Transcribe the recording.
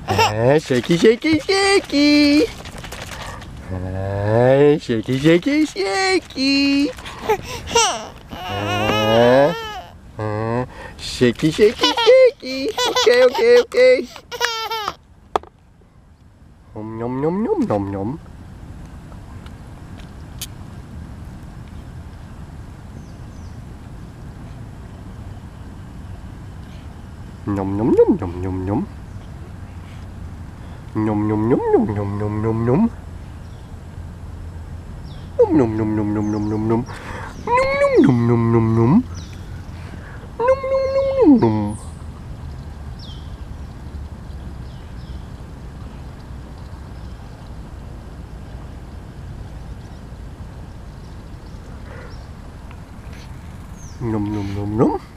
Shaky, shaky, shaky. Shaky, shaky, shaky. Shaky, shaky, shaky. Okay, okay, okay. Nom nom nom nom nom. Nom nom nom nom nom nom. Nom nom nom nom nom nom nom nom. Nom nom nom nom nom nom nom nom. Nom nom nom nom nom nom. Nom nom nom nom nom. Nom nom nom nom.